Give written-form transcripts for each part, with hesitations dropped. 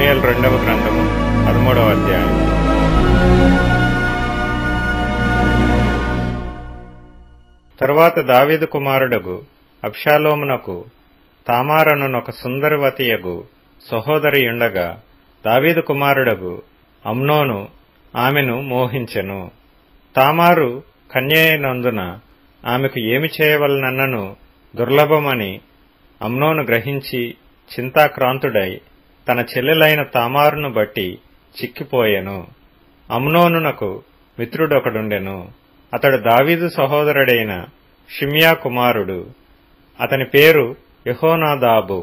సమూయేలు 2వ గ్రంథము 13వ అధ్యాయం. తరువాత దావీదు కుమారుడగు అబ్షాలోమునకు తామారనునొక సుందరవతియగు సహోదరియుండగా, దావీదు కుమారుడగు అమ్నోను ఆమెను మోహించెను. తామారు కన్యయైనందున ఆమెకు ఏమి చేయవలనన్నను దుర్లభమని అమ్నోను గ్రహించి చింతాక్రాంతుడై తన చెల్లెలైన తామారును బట్టి చిక్కిపోయెను. అమ్నోనునకు మిత్రుడొకడుండెను. అతడు దావీదు సహోదరుడైన షిమ్యా కుమారుడు. అతని పేరు యెహోనాదాబు.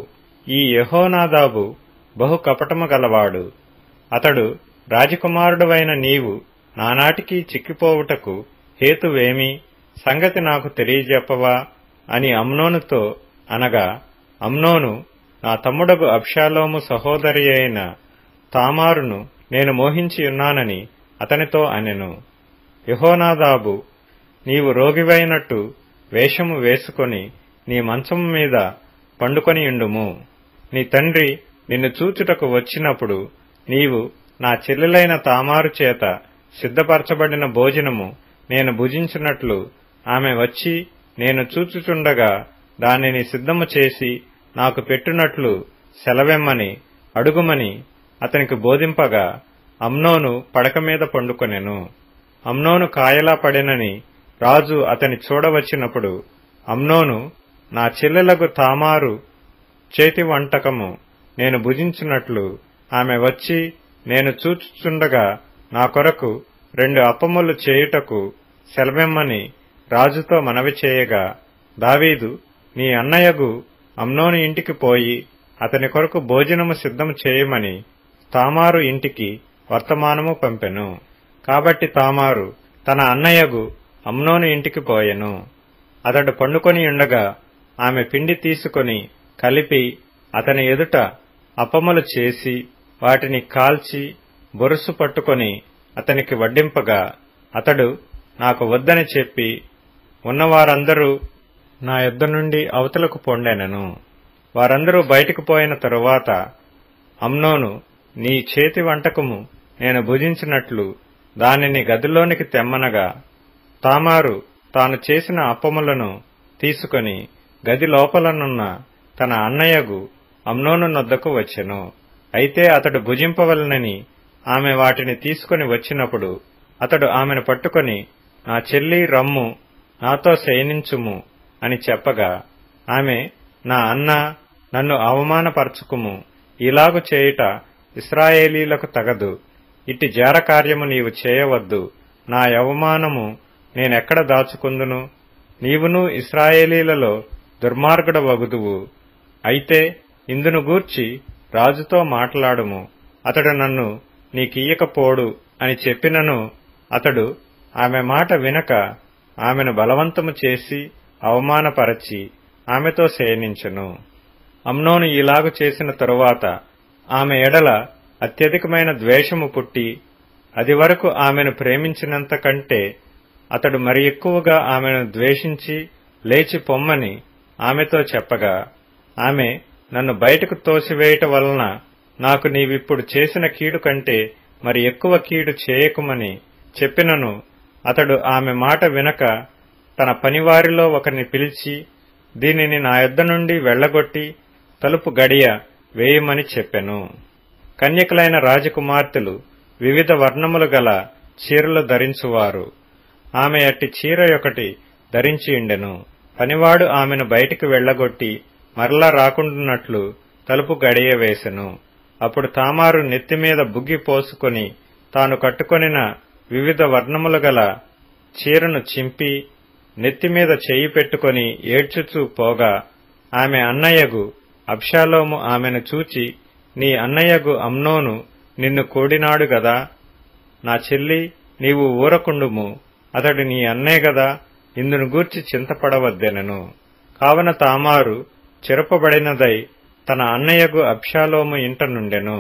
ఈ యెహోనాదాబు బహు కపటము గలవాడు. అతడు, రాజకుమారుడవైన నీవు నానాటికి చిక్కిపోవుటకు హేతువేమి? సంగతి నాకు తెలియజెప్పవా అని అమ్నోనుతో అనగా, అమ్నోను, నా తమ్ముడగు అబ్షాలోము సహోదరి అయిన తామారును నేను మోహించియున్నానని అతనితో అనెను. యెహోనాదాబు, నీవు రోగివైనట్టు వేషము వేసుకొని నీ మంచము మీద పండుకొనియుండుము. నీ తండ్రి నిన్ను చూచుటకు వచ్చినప్పుడు నీవు నా చెల్లెలైన తామారు చేత సిద్ధపరచబడిన భోజనము నేను భుజించినట్లు ఆమె వచ్చి నేను చూచుచుండగా దానిని సిద్ధము చేసి నాకు పెట్టునట్లు సెలవెమ్మని అడుగుమని అతనికి బోధింపగా, అమ్నోను పడక మీద పండుకొనెను. అమ్నోను కాయలా పడెనని రాజు అతని చూడవచ్చినప్పుడు, అమ్నోను, నా చెల్లెలకు తామారు చేతి వంటకము నేను భుజించినట్లు ఆమె వచ్చి నేను చూచుచుండగా నా కొరకు 2 అప్పములు చేయుటకు సెలవెమ్మని రాజుతో మనవి చేయగా, దావీదు, నీ అన్నయ్యగు అమ్నోను ఇంటికి పోయి అతని కొరకు భోజనము సిద్ధము చేయమని తామారు ఇంటికి వర్తమానము పంపెను. కాబట్టి తామారు తన అన్నయ్యగు అమ్నోను ఇంటికి పోయెను. అతడు పండుకొని ఉండగా ఆమె పిండి తీసుకొని కలిపి అతని ఎదుట అప్పములు చేసి వాటిని కాల్చి బొరుసు పట్టుకొని అతనికి వడ్డింపగా, అతడు నాకు వద్దని చెప్పి ఉన్నవారందరూ నా యొద్ద నుండి అవతలకు పొండెనను. వారందరూ బయటకు పోయిన తరువాత అమ్నోను, నీ చేతి వంటకము నేను భుజించినట్లు దానిని గదిలోనికి తెమ్మనగా, తామారు తాను చేసిన అప్పములను తీసుకొని గది లోపలనున్న తన అన్నయ్యగు అమ్నోను నొద్దకు వచ్చెను. అయితే అతడు భుజింపవలనని ఆమె వాటిని తీసుకొని వచ్చినప్పుడు అతడు ఆమెను పట్టుకొని, నా చెల్లి రమ్ము, నాతో శయనించుము అని చెప్పగా, ఆమె, నా అన్న, నన్ను అవమానపరచుకుము, ఇలాగు చేయుట ఇశ్రాయేలీలకు తగదు. ఇట్టి జార కార్యము నీవు చేయవద్దు. నా అవమానము నేనెక్కడ దాచుకుందును? నీవును ఇశ్రాయేలీలలో దుర్మార్గుడవగుదువు. అయితే ఇందును గూర్చి రాజుతో మాట్లాడుము, అతడు నన్ను నీకియ్యకపోడు అని చెప్పినను అతడు ఆమె మాట వినక ఆమెను బలవంతము చేసి అవమానపరచి ఆమెతో శయనించెను. అమ్నోను ఇలాగు చేసిన తరువాత ఆమె ఎడల అత్యధికమైన ద్వేషము పుట్టి అది వరకు ఆమెను ప్రేమించినంత కంటే అతడు మరి ఎక్కువగా ఆమెను ద్వేషించి లేచి పొమ్మని ఆమెతో చెప్పగా, ఆమె, నన్ను బయటకు తోసివేయట వలన నాకు నీవిప్పుడు చేసిన కీడు కంటే మరి ఎక్కువ కీడు చేయకుమని చెప్పినను అతడు ఆమె మాట వినక తన పనివారిలో ఒకరిని పిలిచి, దీనిని నా యొద్ద నుండి వెళ్లగొట్టి తలుపు గడియ వేయమని చెప్పెను. కన్యకలైన రాజకుమార్తెలు వివిధ వర్ణములు గల చీరలు ధరించువారు. ఆమె అట్టి చీర ఒకటి ధరించియుండెను. పనివాడు ఆమెను బయటికి వెళ్లగొట్టి మరలా రాకుండానట్లు తలుపు గడియ వేసెను. అప్పుడు తామారు నెత్తిమీద బుగ్గి పోసుకొని తాను కట్టుకొనిన వివిధ వర్ణములు గల చీరను చింపి నెత్తిమీద చెయ్యి పెట్టుకొని ఏడ్చుచూ పోగా, ఆమె అన్నయ్యగు అబ్షాలోము ఆమెను చూచి, నీ అన్నయ్యగు అమ్నోను నిన్ను కూడినాడు గదా, నా చెల్లి, నీవు ఊరకుండుము, అతడు నీ అన్నే గదా, ఇందును గూర్చి చింతపడవద్దెనను. కావున తామారు చెరపబడినదై తన అన్నయ్యగు అబ్షాలోము ఇంట నుండెను.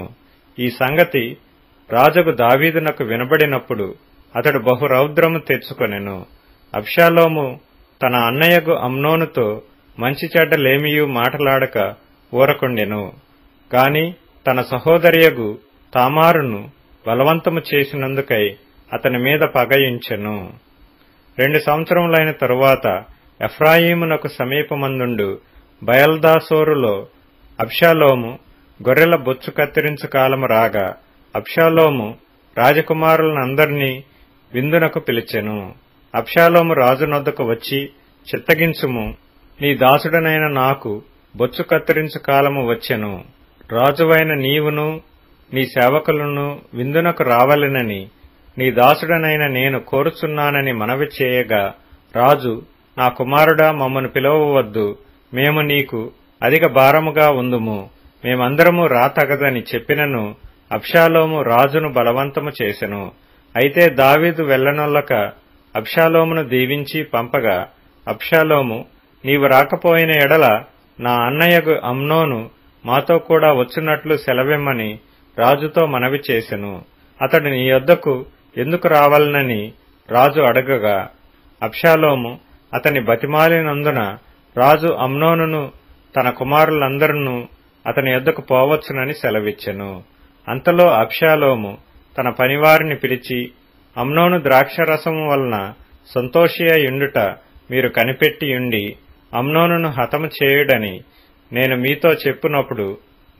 ఈ సంగతి రాజుకు దావీదునకు వినబడినప్పుడు అతడు బహురౌద్రము తెచ్చుకొనెను. అబ్షాలోము తన అన్నయ్యగు అమ్నోనుతో మంచి చెడ్డలేమియూ మాటలాడక ఊరకుండెను. కాని తన సహోదరియగు తామారును బలవంతము చేసినందుకై అతని మీద పగయించెను. 2 సంవత్సరములైన తరువాత ఎఫ్రాయిమునకు సమీపమందుండు బయల్దాసోరులో అబ్షాలోము గొర్రెల బొచ్చు కత్తిరించు కాలము రాగా అబ్షాలోము రాజకుమారులనందరినీ విందునకు పిలిచెను. అబ్షాలోము రాజునొద్దకు వచ్చి, చిత్తగించుము, నీ దాసుడనైన నాకు బొచ్చు కత్తిరించు కాలము వచ్చెను. రాజువైన నీవును నీ సేవకులను విందునకు రావలెనని నీ దాసుడనైన నేను కోరుచున్నానని మనవి చేయగా, రాజు, నా కుమారుడా, మమ్మను పిలువవద్దు, మేము నీకు అధిక భారముగా ఉందుము, మేమందరము రాతగదని చెప్పినను అబ్షాలోము రాజును బలవంతము చేసెను. అయితే దావీదు వెళ్లనొల్లక అబ్షాలోమును దీవించి పంపగా, అబ్షాలోము, నీవు రాకపోయిన ఎడల నా అన్నయ్యగు అమ్నోను మాతో కూడా వచ్చున్నట్లు సెలవిమ్మని రాజుతో మనవి చేసెను. అతడు నీ యొద్దకు ఎందుకు రావాలనని రాజు అడగగా, అబ్షాలోము అతని బతిమాలినందున రాజు అమ్నోనును తన కుమారులందరూ అతని యొద్దకు పోవచ్చునని సెలవిచ్చెను. అంతలో అబ్షాలోము తన పనివారిని పిలిచి, అమ్నోను ద్రాక్షరసము వలన సంతోషియుండుట మీరు కనిపెట్టియుండి అమ్నోనును హతము చేయుడని నేను మీతో చెప్పునప్పుడు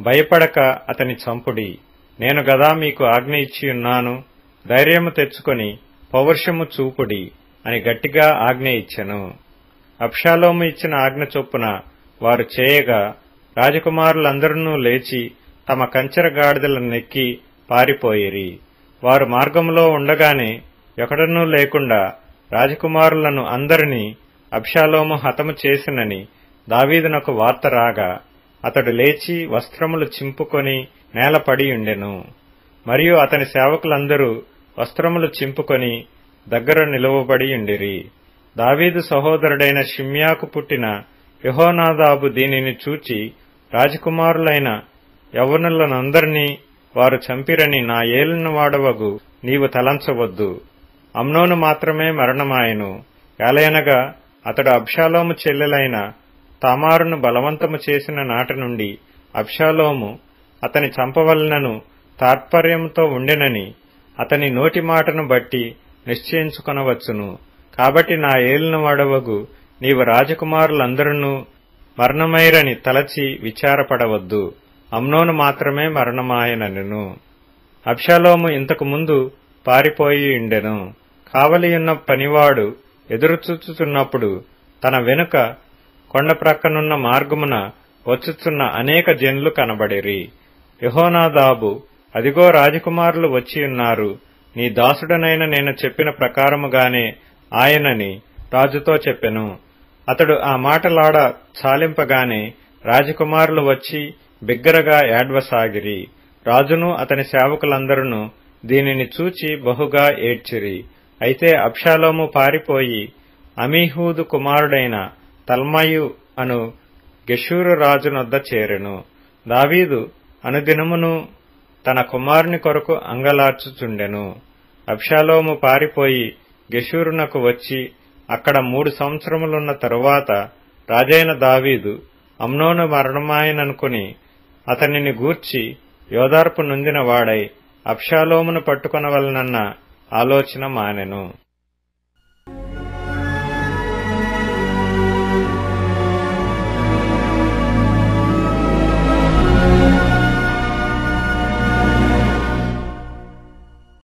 భయపడక అతని చంపుడి. నేను గదా మీకు ఆజ్ఞ ఇచ్చియున్నాను, ధైర్యము తెచ్చుకొని పౌరుషము చూపుడి అని గట్టిగా ఆజ్ఞ ఇచ్చెను. అబ్షాలోము ఇచ్చిన ఆజ్ఞ చొప్పున వారు చేయగా రాజకుమారులందరూ లేచి తమ కంచెర గాడిదలనెక్కి పారిపోయిరి. వారు మార్గంలో ఉండగానే ఎక్కడనూ లేకుండా రాజకుమారులను అందరినీ అబ్షాలోము హతము చేసినని దావీదునకు వార్త రాగా అతడు లేచి వస్త్రములు చింపుకొని నేలపడియుండెను. మరియు అతని సేవకులందరూ వస్త్రములు చింపుకొని దగ్గర నిలువబడియుండిరి. దావీదు సహోదరుడైన షిమ్యాకు పుట్టిన యెహోనాదాబు దీనిని చూచి, రాజకుమారులైన యవ్వనులనందరినీ వారు చంపిరని నా ఏలినవాడవగు నీవు తలంచవద్దు. అమ్నోను మాత్రమే మరణమాయెను. ఏలయనగా అతడు అబ్షాలోము చెల్లెలైన తామారును బలవంతము చేసిన నాటి నుండి అబ్షాలోము అతని చంపవలనను తాత్పర్యంతో ఉండెనని అతని నోటి మాటను బట్టి నిశ్చయించుకొనవచ్చును. కాబట్టి నా ఏలినవాడవగు నీవు రాజకుమారులందరూ మరణమైరని తలచి విచారపడవద్దు. అమ్నోను మాత్రమే మరణమాయనెను. అబ్షాలోము ఇంతకు ముందు పారిపోయియుండెను. కావలియున్న పనివాడు ఎదురుచూచుచున్నప్పుడు తన వెనుక కొండ ప్రక్కనున్న మార్గమున వచ్చుచున్న అనేక జనులు కనబడిరి. యెహోనాదాబు, అదిగో రాజకుమారులు వచ్చియున్నారు, నీ దాసుడనైన నేను చెప్పిన ప్రకారముగానే ఆయనని రాజుతో చెప్పెను. అతడు ఆ మాటలాడ చాలింపగానే రాజకుమారులు వచ్చి బిగ్గరగా ఏడ్వసాగిరి. రాజును అతని సేవకులందరూ దీనిని చూచి బహుగా ఏడ్చిరి. అయితే అబ్షాలోము పారిపోయి అమీహూదు కుమారుడైన తల్మయు అను గెషూరు రాజునొద్ద చేరెను. దావీదు అనుదినమును తన కుమారుని కొరకు అంగలార్చుచుండెను. అబ్షాలోము పారిపోయి గెషూరునకు వచ్చి అక్కడ 3 సంవత్సరములున్న తరువాత రాజైన దావీదు అమ్నోను మరణమాయననుకుని అతనిని గూర్చి యోదార్పు నొందిన వాడై అబ్షాలోమును పట్టుకొనవలనన్న ఆలోచన మానెను.